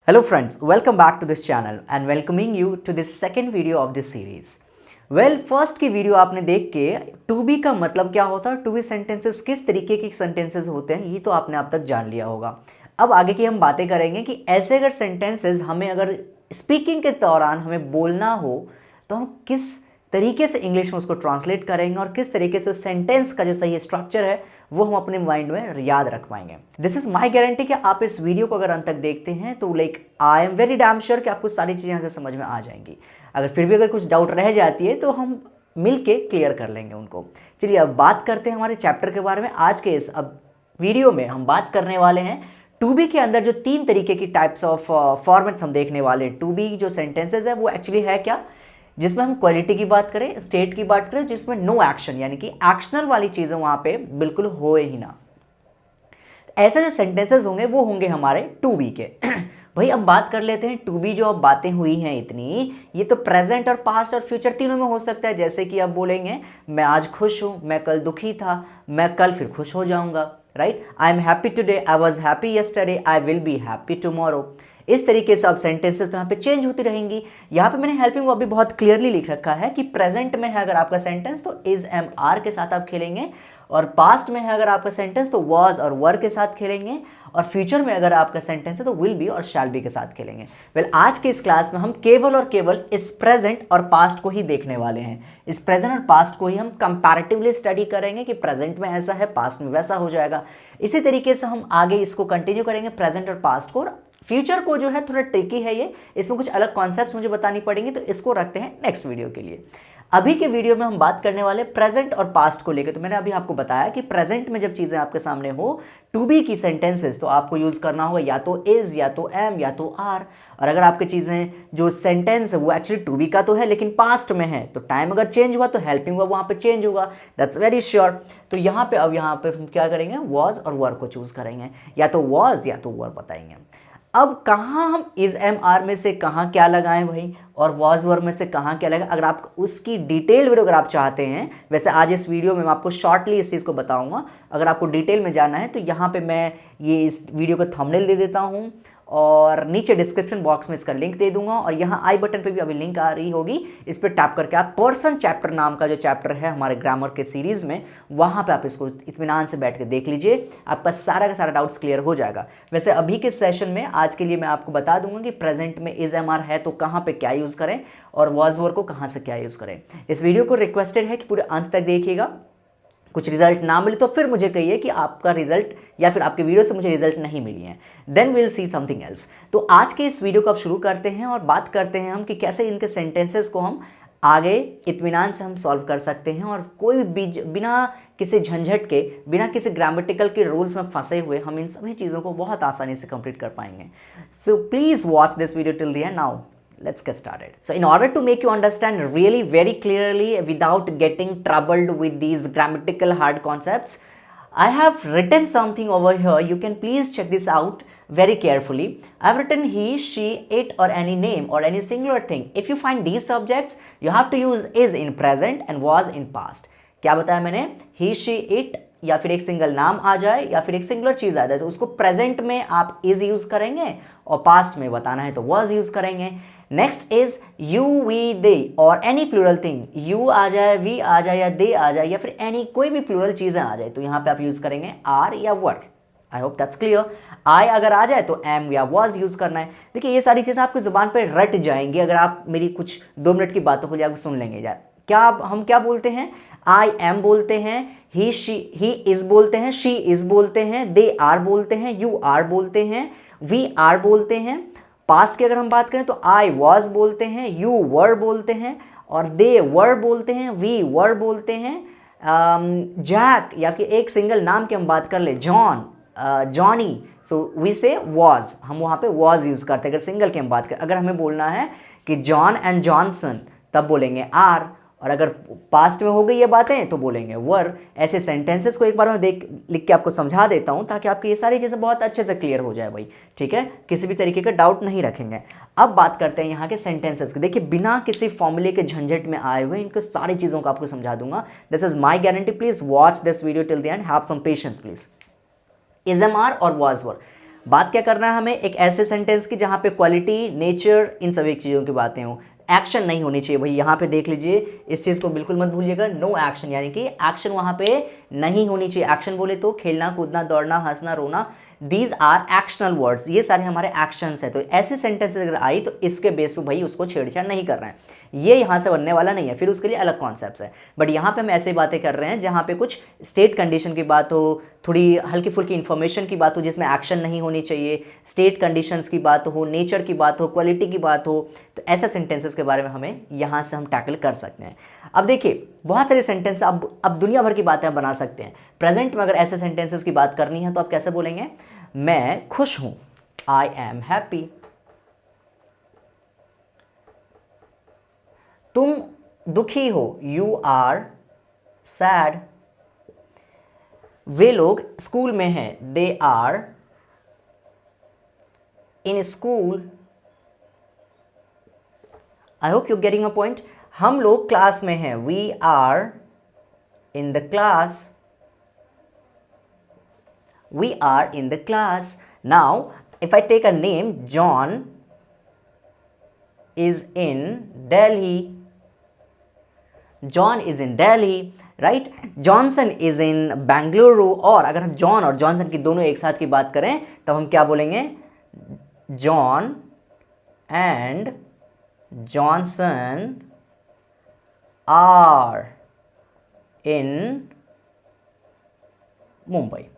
Hello friends, welcome back to this channel and welcoming you to this second video of this series. Well, first की video आपने देख के to be का मतलब क्या होता है, टू बी सेंटेंसेस किस तरीके के सेंटेंसेस होते हैं, ये तो आपने अब तक जान लिया होगा। अब आगे की हम बातें करेंगे कि ऐसे अगर सेंटेंसेस हमें अगर स्पीकिंग के दौरान हमें बोलना हो तो हम किस तरीके से इंग्लिश में उसको ट्रांसलेट करेंगे और किस तरीके से उस सेंटेंस का जो सही स्ट्रक्चर है वो हम अपने माइंड में याद रख पाएंगे। दिस इज माई गारंटी कि आप इस वीडियो को अगर अंत तक देखते हैं तो I am very damn sure कि आपको सारी चीज़ें यहाँ से समझ में आ जाएंगी। अगर फिर भी अगर कुछ डाउट रह जाती है तो हम मिल के क्लियर कर लेंगे उनको। चलिए अब बात करते हैं हमारे चैप्टर के बारे में। आज के इस अब वीडियो में हम बात करने वाले हैं टू बी के अंदर जो तीन तरीके की टाइप्स ऑफ फॉर्मेट्स हम देखने वाले हैं। टू बी जो सेंटेंसेज है वो एक्चुअली है क्या, जिसमें हम क्वालिटी की बात करें, स्टेट की बात करें, जिसमें नो एक्शन यानी कि एक्शनल वाली चीज़ें वहाँ पे बिल्कुल हो ही ना। ऐसे जो सेंटेंसेस होंगे वो होंगे हमारे टू बी के। भाई अब बात कर लेते हैं टू बी जो अब बातें हुई हैं इतनी, ये तो प्रेजेंट और पास्ट और फ्यूचर तीनों में हो सकता है। जैसे कि आप बोलेंगे मैं आज खुश हूँ, मैं कल दुखी था, मैं कल फिर खुश हो जाऊँगा, right. I am happy today, I was happy yesterday, I will be happy tomorrow. इस तरीके से अब सेंटेंसेस तो यहाँ पे चेंज होती रहेंगी। यहाँ पे मैंने हेल्पिंग वर्ब भी बहुत क्लियरली लिख रखा है कि प्रेजेंट में है अगर आपका सेंटेंस तो इज एम आर के साथ आप खेलेंगे, और पास्ट में है अगर आपका सेंटेंस तो वॉज और वर के साथ खेलेंगे, और फ्यूचर में अगर आपका सेंटेंस है तो विल बी और शैल बी के साथ खेलेंगे। वेल आज के इस क्लास में हम केवल और केवल इस प्रेजेंट और पास्ट को ही देखने वाले हैं। इस प्रेजेंट और पास्ट को ही हम कंपैरेटिवली स्टडी करेंगे कि प्रेजेंट में ऐसा है, पास्ट में वैसा हो जाएगा। इसी तरीके से हम आगे इसको कंटिन्यू करेंगे प्रेजेंट और पास्ट को। फ्यूचर को जो है थोड़ा ट्रिकी है ये, इसमें कुछ अलग कॉन्सेप्ट्स मुझे बतानी पड़ेंगी, तो इसको रखते हैं नेक्स्ट वीडियो के लिए। अभी के वीडियो में हम बात करने वाले प्रेजेंट और पास्ट को लेकर। तो मैंने अभी आपको बताया कि प्रेजेंट में जब चीज़ें आपके सामने हो टू बी की सेंटेंसेस तो आपको यूज़ करना होगा या तो इज़ या तो एम या तो आर। और अगर आपकी चीज़ें जो सेंटेंस है वो एक्चुअली टू बी का तो है लेकिन पास्ट में है तो टाइम अगर चेंज हुआ तो हेल्पिंग वर्ब वहाँ पे चेंज होगा, दैट्स वेरी श्योर। तो यहाँ पे अब यहाँ पे हम क्या करेंगे, वॉज और वर को चूज़ करेंगे, या तो वॉज या तो वर बताएंगे। अब कहाँ हम इज एम आर में से कहाँ क्या लगाएं भाई, और वॉज वर में से कहाँ क्या लगाएं, अगर आप उसकी डिटेल वीडियो अगर आप चाहते हैं, वैसे आज इस वीडियो में मैं आपको शॉर्टली इस चीज़ को बताऊंगा। अगर आपको डिटेल में जाना है तो यहाँ पे मैं ये इस वीडियो का थंबनेल दे देता हूँ और नीचे डिस्क्रिप्शन बॉक्स में इसका लिंक दे दूंगा, और यहाँ आई बटन पे भी अभी लिंक आ रही होगी, इस पर टैप करके आप पर्सन चैप्टर नाम का जो चैप्टर है हमारे ग्रामर के सीरीज़ में, वहाँ पे आप इसको इत्मीनान से बैठ के देख लीजिए, आपका सारा का सारा डाउट्स क्लियर हो जाएगा। वैसे अभी के सेशन में आज के लिए मैं आपको बता दूंगा कि प्रेजेंट में इज एम आर है तो कहाँ पर क्या यूज़ करें और वॉज वर को कहाँ से क्या यूज़ करें। इस वीडियो को रिक्वेस्टेड है कि पूरे अंत तक देखिएगा। कुछ रिजल्ट ना मिले तो फिर मुझे कहिए कि आपका रिजल्ट या फिर आपके वीडियो से मुझे रिजल्ट नहीं मिली है, then will see something else. तो आज के इस वीडियो को आप शुरू करते हैं और बात करते हैं हम कि कैसे इनके सेंटेंसेस को हम आगे इत्मीनान से हम सॉल्व कर सकते हैं, और कोई भी बिना किसी झंझट के, बिना किसी ग्रामेटिकल के रूल्स में फंसे हुए हम इन सभी चीज़ों को बहुत आसानी से कंप्लीट कर पाएंगे। So please watch this video till the end. Now let's get started. So in order to make you understand really very clearly without getting troubled with these grammatical hard concepts, I have written something over here. You can please check this out very carefully. I've written he, she, it or any name or any singular thing. If you find these subjects, you have to use is in present and was in past. क्या बताया मैंने, he, she, it या फिर एक single नाम आ जाए या फिर एक सिंगुलर चीज़ आ जाए तो उसको प्रेजेंट में आप इज यूज़ करेंगे और पास्ट में बताना है तो वॉज यूज़ करेंगे। नेक्स्ट इज यू, वी, दे और एनी प्लूरल थिंग, यू आ जाए, वी आ जाए या दे आ जाए या फिर एनी कोई भी प्लूरल चीज़ें आ जाए तो यहाँ पे आप यूज़ करेंगे आर या were. I hope that's clear. I अगर आ जाए तो एम या वॉज यूज़ करना है। देखिए ये सारी चीज़ें आपकी ज़ुबान पर रट जाएंगी अगर आप मेरी कुछ 2 मिनट की बातों को लिए आप सुन लेंगे। यार क्या हम क्या बोलते हैं, आई एम बोलते हैं, ही इज बोलते हैं, शी इज बोलते हैं, दे आर बोलते हैं, यू आर बोलते हैं, वी आर बोलते हैं। पास्ट की अगर हम बात करें तो आई वॉज बोलते हैं, यू वर बोलते हैं और दे वर बोलते हैं, वी वर बोलते हैं। जैक या फिर एक सिंगल नाम की हम बात कर ले, जॉन, जॉनी, सो वी से वॉज, हम वहाँ पे वॉज यूज़ करते हैं अगर सिंगल की हम बात करें। अगर हमें बोलना है कि जॉन एंड जॉनसन तब बोलेंगे आर, और अगर पास्ट में हो गई ये बातें तो बोलेंगे वर। ऐसे सेंटेंसेस को एक बार मैं लिख के आपको समझा देता हूँ ताकि आपकी ये सारी चीज़ें बहुत अच्छे से क्लियर हो जाए भाई, ठीक है, किसी भी तरीके का डाउट नहीं रखेंगे। अब बात करते हैं यहाँ के सेंटेंसेस की। देखिए बिना किसी फॉर्मूले के झंझट में आए हुए इनको सारी चीज़ों को आपको समझा दूंगा। This is my guarantee. Please watch this video till the end, have some patience please. Is am are और वॉज वर, बात क्या करना है हमें, एक ऐसे सेंटेंस की जहाँ पे क्वालिटी, नेचर, इन सभी चीज़ों की बातें हों, एक्शन नहीं होनी चाहिए भाई। यहाँ पे देख लीजिए, इस चीज़ को बिल्कुल मत भूलिएगा, नो एक्शन, यानी कि एक्शन वहाँ पे नहीं होनी चाहिए। एक्शन बोले तो खेलना, कूदना, दौड़ना, हंसना, रोना, दीज आर एक्शनल वर्ड्स, ये सारे हमारे एक्शंस है। तो ऐसे सेंटेंस अगर आई तो इसके बेस पे भाई उसको छेड़छाड़ नहीं कर रहे हैं, ये यहाँ से बनने वाला नहीं है, फिर उसके लिए अलग कॉन्सेप्ट है। बट यहाँ पे हम ऐसे बातें कर रहे हैं जहाँ पे कुछ स्टेट कंडीशन की बात हो, थोड़ी हल्की फुल्की इन्फॉर्मेशन की बात हो जिसमें एक्शन नहीं होनी चाहिए, स्टेट कंडीशंस की बात हो, नेचर की बात हो, क्वालिटी की बात हो, तो ऐसे सेंटेंसेस के बारे में हमें यहाँ से हम टैकल कर सकते हैं। अब देखिए, बहुत सारे सेंटेंस अब दुनिया भर की बातें आप बना सकते हैं। प्रेजेंट में अगर ऐसे सेंटेंसेस की बात करनी है तो आप कैसे बोलेंगे, मैं खुश हूं, आई एम हैप्पी। तुम दुखी हो, यू आर सैड। वे लोग स्कूल में हैं, they are in school. I hope you getting my point. हम लोग क्लास में हैं, we are in the class. We are in the class. Now, if I take a name, John is in Delhi. John is in Delhi, right? Johnson is in Bangalore. और अगर हम John और Johnson की दोनों एक साथ की बात करें तब हम क्या बोलेंगे, John and Johnson are in Mumbai.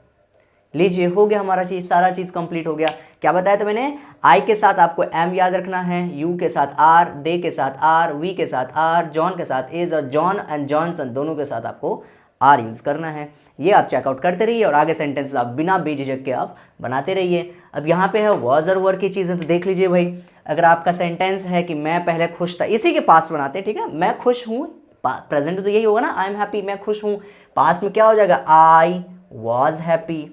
लीजिए, हो गया हमारा चीज़, सारा चीज़ कंप्लीट हो गया। क्या बताया था मैंने, आई के साथ आपको एम याद रखना है, यू के साथ आर, दे के साथ आर, वी के साथ आर, जॉन के साथ इज, और जॉन एंड जॉनसन दोनों के साथ आपको आर यूज़ करना है। ये आप चेकआउट करते रहिए और आगे सेंटेंसेस आप बिना बेझिझक के आप बनाते रहिए। अब यहाँ पे है वॉज और वर की चीज़ें, तो देख लीजिए भाई, अगर आपका सेंटेंस है कि मैं पहले खुश था, इसी के पास्ट बनाते हैं, ठीक है, मैं खुश हूँ, प्रेजेंट तो यही होगा ना, आई एम हैप्पी, मैं खुश हूँ। पास्ट में क्या हो जाएगा, I was happy,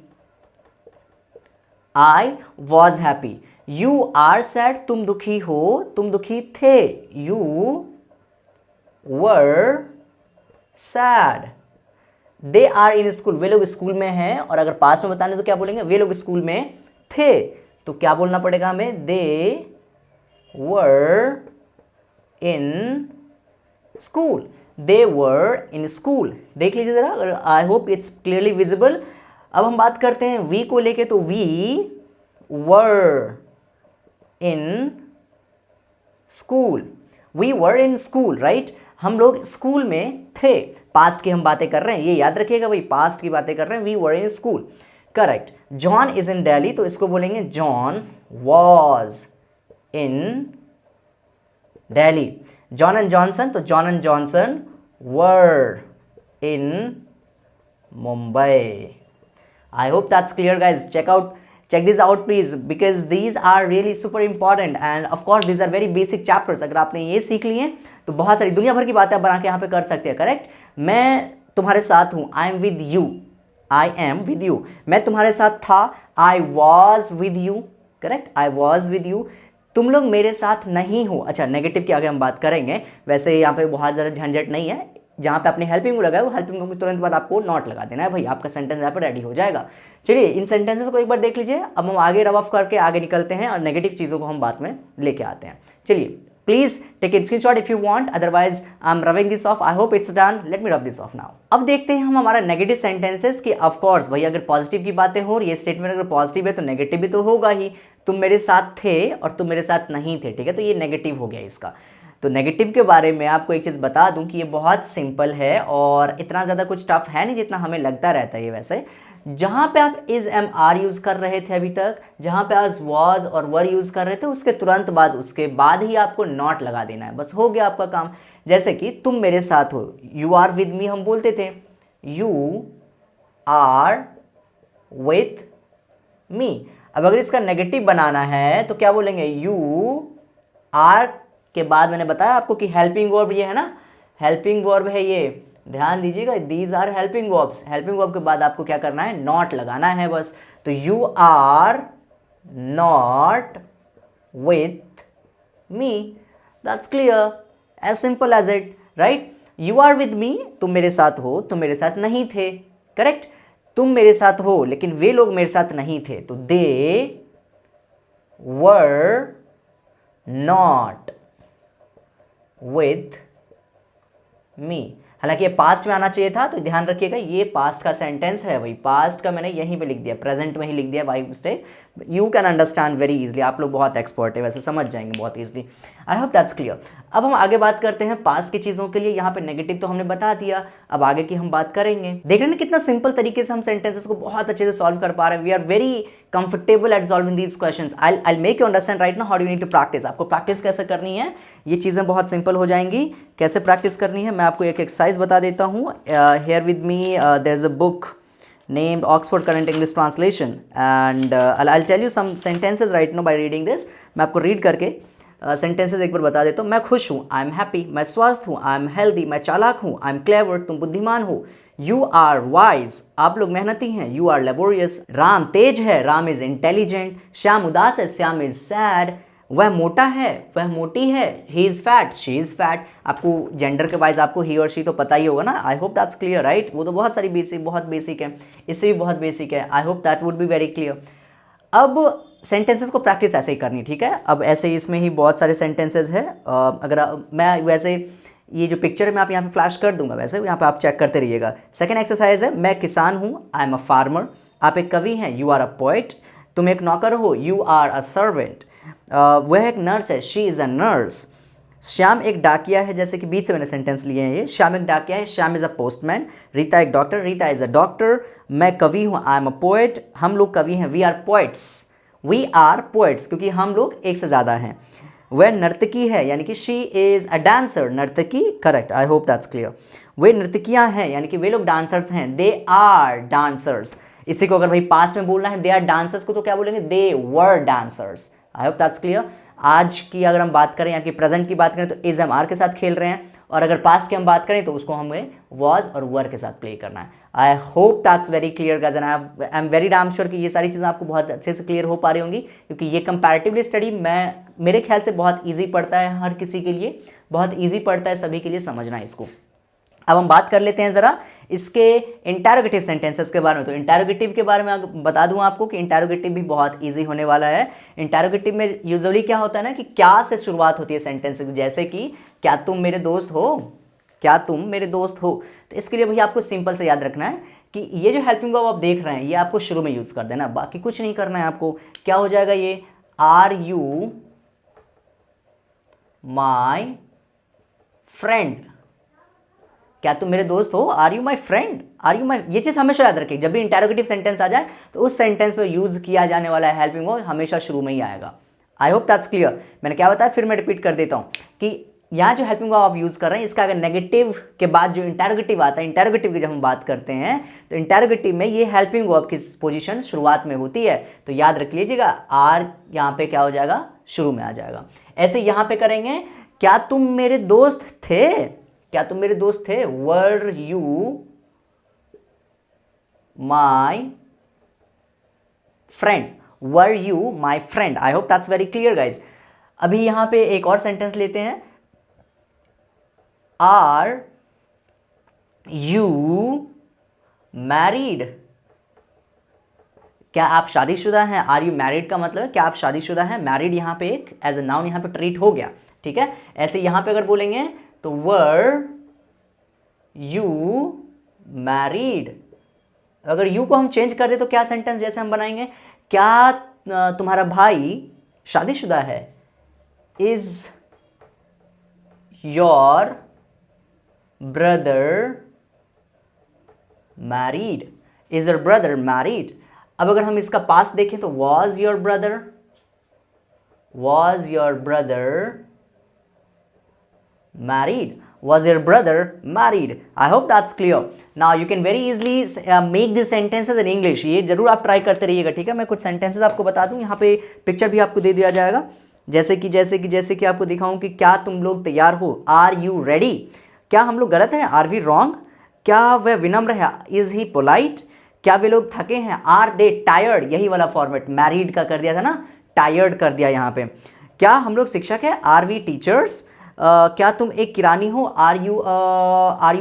I was happy. You are sad, तुम दुखी हो, तुम दुखी थे, you were sad. They are in school, वे लोग स्कूल में हैं, और अगर पास्ट में बताने तो क्या बोलेंगे, वे लोग स्कूल में थे, तो क्या बोलना पड़ेगा हमें, दे वर in school, they were in school. देख लीजिए जरा, I hope it's clearly visible. अब हम बात करते हैं वी को लेके, तो we were in school, we were in school, right, हम लोग स्कूल में थे। पास्ट की हम बातें कर रहे हैं, ये याद रखिएगा भाई, पास्ट की बातें कर रहे हैं, we were in school, correct. John is in Delhi, तो इसको बोलेंगे John was in Delhi. John and Johnson, तो John and Johnson were in Mumbai. I hope that's clear, guys. Check this out please, because these are really super important and of course these are very basic chapters. अगर आपने ये सीख लिए तो बहुत सारी दुनिया भर की बातें बना के यहाँ पे कर सकते हैं, करेक्ट। मैं तुम्हारे साथ हूँ, I am with you, I am with you। मैं तुम्हारे साथ था, I was with you, correct, I was with you। तुम लोग मेरे साथ नहीं हो, अच्छा नेगेटिव की आगे हम बात करेंगे, वैसे यहाँ पे बहुत ज़्यादा झंझट नहीं है, जहाँ पे आपने हेल्पिंग को लगाया वो हेल्पिंग को तुरंत बाद आपको नॉट लगा देना है भाई, आपका सेंटेंस यहाँ पे रेडी हो जाएगा। चलिए इन सेंटेंसेस को एक बार देख लीजिए। अब हम आगे रब ऑफ करके आगे निकलते हैं और नेगेटिव चीज़ों को हम बाद में लेके आते हैं। चलिए please take a screenshot if you want, otherwise I am rubbing this off. I hope it's done, let me rub this off now. अब देखते हैं हम हमारा नेगेटिव सेंटेंसेस की। ऑफ कोर्स भाई अगर पॉजिटिव की बातें हो, ये स्टेटमेंट अगर पॉजिटिव है तो नेगेटिव भी तो होगा ही। तुम मेरे साथ थे और तुम मेरे साथ नहीं थे, ठीक है, तो ये नेगेटिव हो गया इसका। तो नेगेटिव के बारे में आपको एक चीज़ बता दूं कि ये बहुत सिंपल है और इतना ज़्यादा कुछ टफ है नहीं जितना हमें लगता रहता है ये। वैसे जहाँ पे आप इज एम आर यूज़ कर रहे थे अभी तक, जहाँ पे आज वॉज और वर यूज़ कर रहे थे, उसके तुरंत बाद उसके बाद ही आपको नॉट लगा देना है, बस हो गया आपका काम। जैसे कि तुम मेरे साथ हो, यू आर विद मी हम बोलते थे, यू आर विथ मी। अब अगर इसका नेगेटिव बनाना है तो क्या बोलेंगे, यू आर के बाद मैंने बताया आपको कि हेल्पिंग वर्ब ये है ना, हेल्पिंग वर्ब है ये, ध्यान दीजिएगा, these are helping verbs. Helping verb के बाद आपको क्या करना है, नॉट लगाना है बस। तो you are not with me, that's clear, as simple as it, right. You are with me, तुम मेरे साथ हो, तुम मेरे साथ नहीं थे, करेक्ट। तुम मेरे साथ हो लेकिन वे लोग मेरे साथ नहीं थे, तो दे were not with me। हालांकि ये पास्ट में आना चाहिए था, तो ध्यान रखिएगा ये पास्ट का सेंटेंस है, वही पास्ट का मैंने यहीं पे लिख दिया, प्रेजेंट में ही लिख दिया by mistake. You can understand very easily, आप लोग बहुत एक्सपर्ट है वैसे, समझ जाएंगे बहुत easily. I hope that's clear. अब हम आगे बात करते हैं पास्ट की चीज़ों के लिए। यहाँ पे नेगेटिव तो हमने बता दिया, अब आगे की हम बात करेंगे। देख रहे हैं कितना सिंपल तरीके से हम सेंटेंसेस को बहुत अच्छे से सॉल्व कर पा रहे हैं। We are very comfortable at solving these questions. I make you understand right now how you need to practise. आपको प्रैक्टिस कैसे करनी है, ये चीज़ें बहुत सिंपल हो जाएंगी। कैसे प्रैक्टिस करनी है मैं आपको एक एक्सरसाइज बता देता हूँ। Here with me there is a book named Oxford Current English Translation and I'll tell you some sentences right now by reading this। मैं आपको रीड करके सेंटेंसेस एक बार बता देता हूँ। मैं खुश हूँ, आई एम हैप्पी। मैं स्वस्थ हूँ, आई एम हेल्दी। मैं चालाक हूँ, आई एम क्लेवर। तुम बुद्धिमान हो, यू आर वाइज। आप लोग मेहनती हैं, यू आर लेबोरियस। राम तेज है, राम इज इंटेलिजेंट। श्याम उदास है, श्याम इज सैड। वह मोटा है, वह मोटी है, he is fat, she is fat. आपको जेंडर के वाइज आपको ही और शी तो पता ही होगा ना। आई होप दैट्स क्लियर राइट। वो तो बहुत सारी बहुत बेसिक है, इससे भी बहुत बेसिक है। I hope that would be very clear. अब सेंटेंसेस को प्रैक्टिस ऐसे ही करनी, ठीक है। अब ऐसे ही इसमें ही बहुत सारे सेंटेंसेस है। मैं वैसे ये जो पिक्चर है मैं आप यहाँ पे फ्लैश कर दूंगा, वैसे यहाँ पे आप चेक करते रहिएगा। सेकंड एक्सरसाइज है, मैं किसान हूँ, आई एम अ फार्मर। आप एक कवि हैं, यू आर अ पोएट। तुम एक नौकर हो, यू आर अ सर्वेंट। वह एक नर्स है, she is a nurse. Shyam एक डाकिया है, जैसे कि बीच से मैंने सेंटेंस लिए हैं ये। श्याम एक डाकिया है, Shyam is a postman. Rita एक doctor, Rita is a doctor. मैं कवि हूँ, आई एम अ पोएट। हम लोग कवि हैं, we are poets. We are poets क्योंकि हम लोग एक से ज़्यादा हैं। वह नर्तकी है, यानी कि शी इज़ अ डांसर। नर्तकी correct, I hope that's clear. वे नर्तकियाँ हैं, यानी कि वे लोग डांसर्स हैं, दे आर डांसर्स। इसी को अगर भाई पास्ट में बोलना है, दे आर डांसर्स को तो क्या बोलेंगे, they were dancers. I hope that's clear. आज की अगर हम बात करें, यानी कि प्रेजेंट की बात करें, तो इज हम आर के साथ खेल रहे हैं, और अगर पास्ट की हम बात करें तो उसको हमें वॉज और वर के साथ प्ले करना है। आई hope that's very clear guys, and I am very damn sure कि ये सारी चीज़ें आपको बहुत अच्छे से क्लियर हो पा रही होंगी, क्योंकि ये कंपैरेटिवली स्टडी मेरे ख्याल से बहुत ईजी पड़ता है हर किसी के लिए, बहुत ईजी पड़ता है सभी के लिए समझना इसको। अब हम बात कर लेते हैं ज़रा इसके इंटरोगेटिव सेंटेंसेस के बारे में। तो इंटरोगेटिव के बारे में बता दूं आपको कि इंटरोगेटिव भी बहुत इजी होने वाला है। इंटरोगेटिव में यूजुअली क्या होता है ना कि क्या से शुरुआत होती है सेंटेंस, जैसे कि क्या तुम मेरे दोस्त हो, क्या तुम मेरे दोस्त हो। तो इसके लिए भैया आपको सिंपल से याद रखना है कि ये जो हेल्पिंग वर्ब आप देख रहे हैं ये आपको शुरू में यूज़ कर देना, बाकी कुछ नहीं करना है आपको। क्या हो जाएगा ये, आर यू माई फ्रेंड। क्या तुम मेरे दोस्त हो, are you my friend, are you my. ये चीज़ हमेशा याद रखिए, जब भी इंटरोगेटिव सेंटेंस आ जाए तो उस सेंटेंस में यूज़ किया जाने वाला हेल्पिंग वर्ब हमेशा शुरू में ही आएगा। आई होप दैट्स क्लियर। मैंने क्या बताया, फिर मैं रिपीट कर देता हूँ कि यहाँ जो हेल्पिंग वर्ब आप यूज़ कर रहे हैं, इसका अगर नेगेटिव के बाद जो इंटरोगेटिव आता है, इंटरोगेटिव की जब हम बात करते हैं तो इंटरोगेटिव में ये हेल्पिंग वर्ब की पोजीशन शुरुआत में होती है, तो याद रख लीजिएगा आर यहाँ पे क्या हो जाएगा, शुरू में आ जाएगा। ऐसे यहाँ पे करेंगे, क्या तुम मेरे दोस्त थे, क्या तुम मेरे दोस्त थे, were you my friend, were you my friend. I hope that's very clear guys. अभी यहां पे एक और सेंटेंस लेते हैं, आर यू मैरिड, क्या आप शादीशुदा हैं। आर यू मैरिड का मतलब है क्या आप शादीशुदा हैं। मैरिड यहां पे एक एज ए नाउन यहां पे ट्रीट हो गया, ठीक है। ऐसे यहां पे अगर बोलेंगे तो वर यू मैरिड। अगर यू को हम चेंज कर दे तो क्या सेंटेंस जैसे हम बनाएंगे, क्या तुम्हारा भाई शादीशुदा है, is your brother married, is your brother married. अब अगर हम इसका पास्ट देखें तो was your brother, was your brother married, was your brother married। I hope that's clear। Now you can very easily make these sentences in English। ये जरूर आप try करते रहिएगा, ठीक है। मैं कुछ सेंटेंसेस आपको बता दूं, यहाँ पे पिक्चर भी आपको दे दिया जाएगा, जैसे कि आपको दिखाऊं कि क्या तुम लोग तैयार हो, आर यू रेडी। क्या हम लोग गलत हैं, आर वी रॉन्ग। क्या वह विनम्र है, इज ही पोलाइट। क्या वे लोग थके हैं, आर दे टायर्ड। यही वाला फॉर्मेट मैरिड का कर दिया था ना, टायर्ड कर दिया यहाँ पे। क्या हम लोग शिक्षक हैं, आर वी टीचर्स। क्या तुम एक किरानी हो, आर यू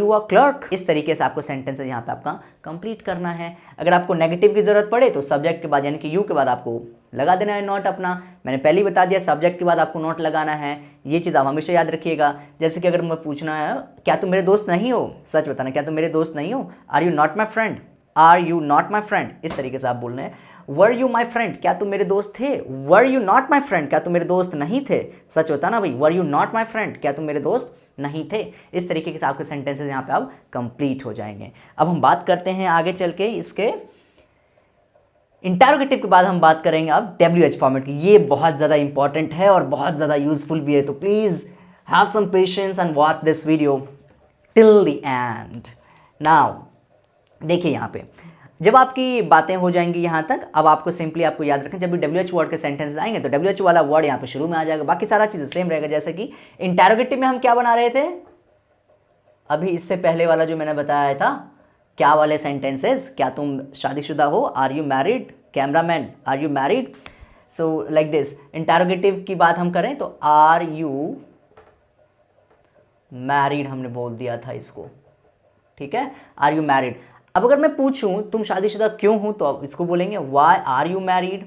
अ क्लर्क। इस तरीके से आपको सेंटेंस यहाँ पे आपका कंप्लीट करना है। अगर आपको नेगेटिव की जरूरत पड़े तो सब्जेक्ट के बाद यानी कि यू के बाद आपको लगा देना है नोट अपना। मैंने पहले ही बता दिया सब्जेक्ट के बाद आपको नोट लगाना है, ये चीज़ आप हमेशा याद रखिएगा। जैसे कि अगर मैं पूछना है क्या तुम मेरे दोस्त नहीं हो, सच बताना, क्या तुम मेरे दोस्त नहीं हो, are you not my friend, are you not my friend, इस तरीके से आप बोलना है। वर यू माई फ्रेंड, क्या तुम मेरे दोस्त थे, were you not my friend, क्या तुम मेरे दोस्त नहीं थे, सच बताना भाई, were you not my friend, क्या तुम मेरे दोस्त नहीं थे। इस तरीके से आपके सेंटेंसेस यहाँ पे अब कंप्लीट हो जाएंगे। अब हम बात करते हैं आगे चल के इसके इंटरोगेटिव के बाद हम बात करेंगे अब WH फॉर्मेट की। ये बहुत ज़्यादा इंपॉर्टेंट है और बहुत ज़्यादा यूजफुल भी है, तो please have some patience and watch this video till the end. Now देखिए यहाँ पे जब आपकी बातें हो जाएंगी यहाँ तक, अब आपको सिंपली आपको याद रखें जब भी WH वर्ड के सेंटेंसेस आएंगे तो WH वाला वर्ड यहाँ पे शुरू में आ जाएगा, बाकी सारा चीज़ सेम रहेगा। जैसे कि इंटरोगेटिव में हम क्या बना रहे थे अभी, इससे पहले वाला जो मैंने बताया था, क्या वाले सेंटेंसेस, क्या तुम शादीशुदा हो, are you married, cameraman are you married, so like this. Interrogative की बात हम करें तो आर यू मैरिड हमने बोल दिया था इसको, ठीक है, आर यू मैरिड। अब अगर मैं पूछूं तुम शादीशुदा क्यों हो, तो अब इसको बोलेंगे why are you married,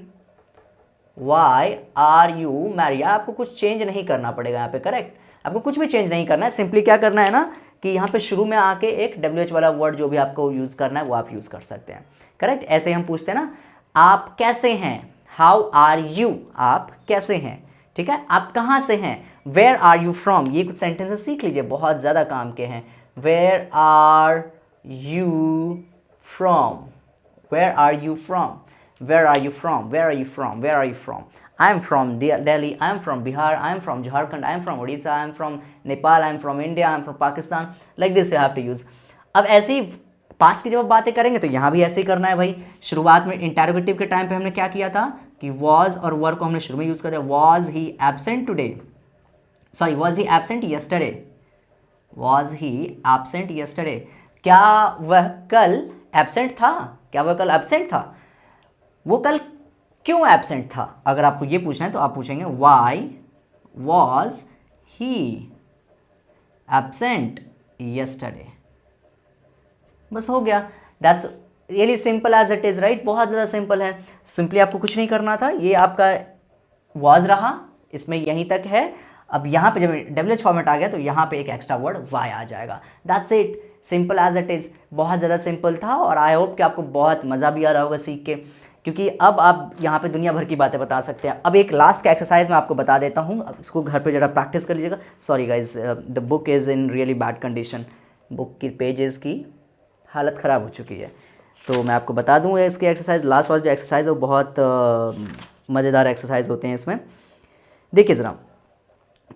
why are you married. आपको कुछ चेंज नहीं करना पड़ेगा यहाँ पे, करेक्ट, आपको कुछ भी चेंज नहीं करना है, सिंपली क्या करना है ना कि यहाँ पे शुरू में आके एक WH वाला वर्ड जो भी आपको यूज़ करना है वो आप यूज़ कर सकते हैं, करेक्ट। ऐसे ही हम पूछते हैं ना आप कैसे हैं, हाउ आर यू, आप कैसे हैं, ठीक है, आप कहाँ से हैं, वेयर आर यू फ्रॉम। ये कुछ सेंटेंसेस सीख लीजिए, बहुत ज़्यादा काम के हैं। Where are you from, where are you from, where are you from, where are you from, where are you from, I am from Delhi, I am from Bihar, I am from Jharkhand, I am from Odisha, I am from Nepal, I am from India, I am from Pakistan, like this you have to use। अब ऐसे ही past की जब बातें करेंगे तो यहाँ भी ऐसे ही करना है भाई। शुरुआत में इंटरोगेटिव के टाइम पे हमने क्या किया था कि was और were को हमने शुरू में यूज़ कर दिया। was he absent today, sorry was he absent yesterday, was he absent yesterday, क्या वह कल एबसेंट था, क्या वह कल एबसेंट था, वो कल क्यों एब्सेंट था। अगर आपको ये पूछना है तो आप पूछेंगे why was he absent yesterday, बस हो गया। That's really simple as it is, right, बहुत ज़्यादा सिंपल है। सिंपली आपको कुछ नहीं करना था, ये आपका वॉज रहा, इसमें यहीं तक है। अब यहाँ पे जब WH फॉर्मेट आ गया तो यहाँ पे एक एक्स्ट्रा वर्ड वाई आ जाएगा। That's it, simple as it is, बहुत ज़्यादा सिंपल था और आई होप कि आपको बहुत मज़ा भी आ रहा होगा सीख के, क्योंकि अब आप यहाँ पे दुनिया भर की बातें बता सकते हैं। अब एक लास्ट का एक्सरसाइज मैं आपको बता देता हूँ, अब इसको घर पे ज़रा प्रैक्टिस कर लीजिएगा। Sorry guys, the book is in really bad condition, book की पेजेस की हालत ख़राब हो चुकी है, तो मैं आपको बता दूँ इसकी एक्सरसाइज। लास्ट वाला जो एक्सरसाइज है वो बहुत मज़ेदार एक्सरसाइज होते हैं इसमें, देखिए ज़रा।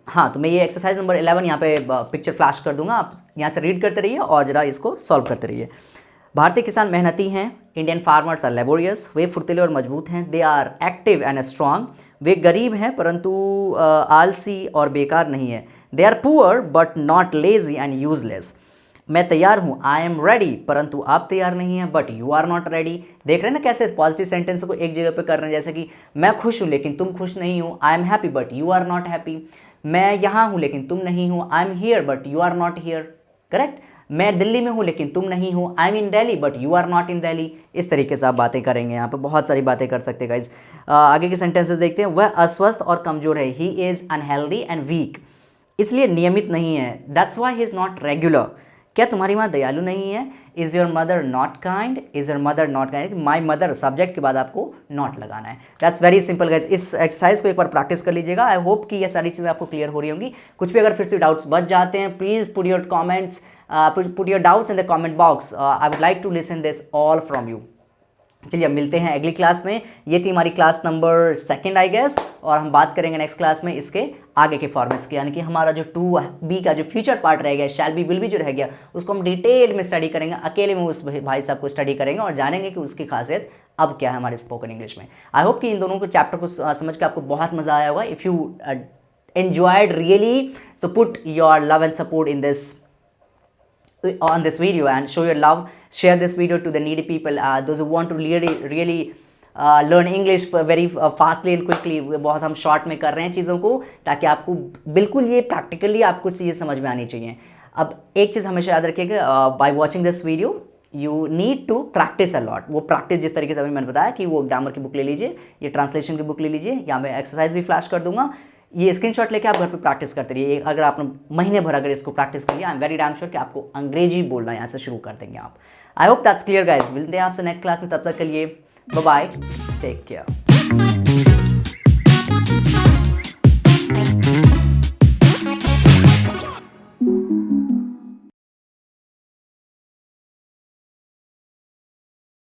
हाँ, तो मैं ये एक्सरसाइज नंबर 11 यहाँ पे पिक्चर फ्लैश कर दूंगा, आप यहाँ से रीड करते रहिए और ज़रा इसको सॉल्व करते रहिए। भारतीय किसान मेहनती हैं, इंडियन फार्मर्स आर लेबोरियस, वे फुर्तीले और मजबूत हैं, they are active and strong, वे गरीब हैं परंतु आलसी और बेकार नहीं है, they are poor but not lazy and useless. मैं तैयार हूँ, आई एम रेडी, परंतु आप तैयार नहीं हैं, but you are not ready. देख रहे हैं ना कैसे पॉजिटिव सेंटेंस को एक जगह पे कर रहे हैं, जैसे कि मैं खुश हूँ लेकिन तुम खुश नहीं हो, I am happy but you are not happy. मैं यहाँ हूँ लेकिन तुम नहीं हो, I am here but you are not here, correct. मैं दिल्ली में हूँ लेकिन तुम नहीं हो, I am in Delhi but you are not in Delhi. इस तरीके से आप बातें करेंगे, यहाँ पे बहुत सारी बातें कर सकते हैं गाइज। आगे के सेंटेंसेस देखते हैं। वह अस्वस्थ और कमजोर है, he is unhealthy and weak, इसलिए नियमित नहीं है, that's why he is not regular. क्या तुम्हारी माँ दयालु नहीं है, is your mother not kind, is your mother not kind. My mother subject के बाद आपको नॉट लगाना है। That's very simple guys. इस एक्सरसाइज को एक बार प्रैक्टिस कर लीजिएगा। आई होप कि ये सारी चीज़ें आपको क्लियर हो रही होंगी। कुछ भी अगर फिर से डाउट्स बच जाते हैं, please put your comments, put your doubts in the comment box. I would like to listen this all from you. चलिए अब मिलते हैं अगली क्लास में। ये थी हमारी क्लास नंबर 2 आई गेस, और हम बात करेंगे नेक्स्ट क्लास में इसके आगे के फॉर्मेट्स की, यानी कि हमारा जो 2B का जो फ्यूचर पार्ट रह गया, शैल बी विल बी जो रह गया, उसको हम डिटेल में स्टडी करेंगे। अकेले में उस भाई साहब को स्टडी करेंगे और जानेंगे कि उसकी खासियत अब क्या है हमारे स्पोकन इंग्लिश में। आई होप कि इन दोनों को चैप्टर को समझ के आपको बहुत मज़ा आया होगा। If you enjoyed really, so put your love and support in this on this video and show your love. Share this video to the needy people, those who want to really learn English very fastly and quickly। बहुत हम short में कर रहे हैं चीज़ों को, ताकि आपको बिल्कुल ये प्रैक्टिकली आपको चीज़ें समझ में आनी चाहिए। अब एक चीज़ हमेशा याद रखिएगा, by watching this video you need to practise a lot. वो प्रैक्टिस जिस तरीके से अभी मैंने बताया कि वो ग्रामर की बुक ले लीजिए, ये ट्रांसलेशन की बुक ले लीजिए, या मैं एक्सरसाइज भी फ्लैश कर दूंगा, ये स्क्रीनशॉट लेके आप घर पे प्रैक्टिस करते रहिए। अगर आपने महीने भर अगर इसको प्रैक्टिस कर लिया, I am very damn sure कि आपको अंग्रेजी बोलना यहाँ से शुरू कर देंगे आप। आई होप दैट्स क्लियर गाइज। मिलते हैं आपसे नेक्स्ट क्लास में, तब तक के लिए बाय बाय, टेक केयर।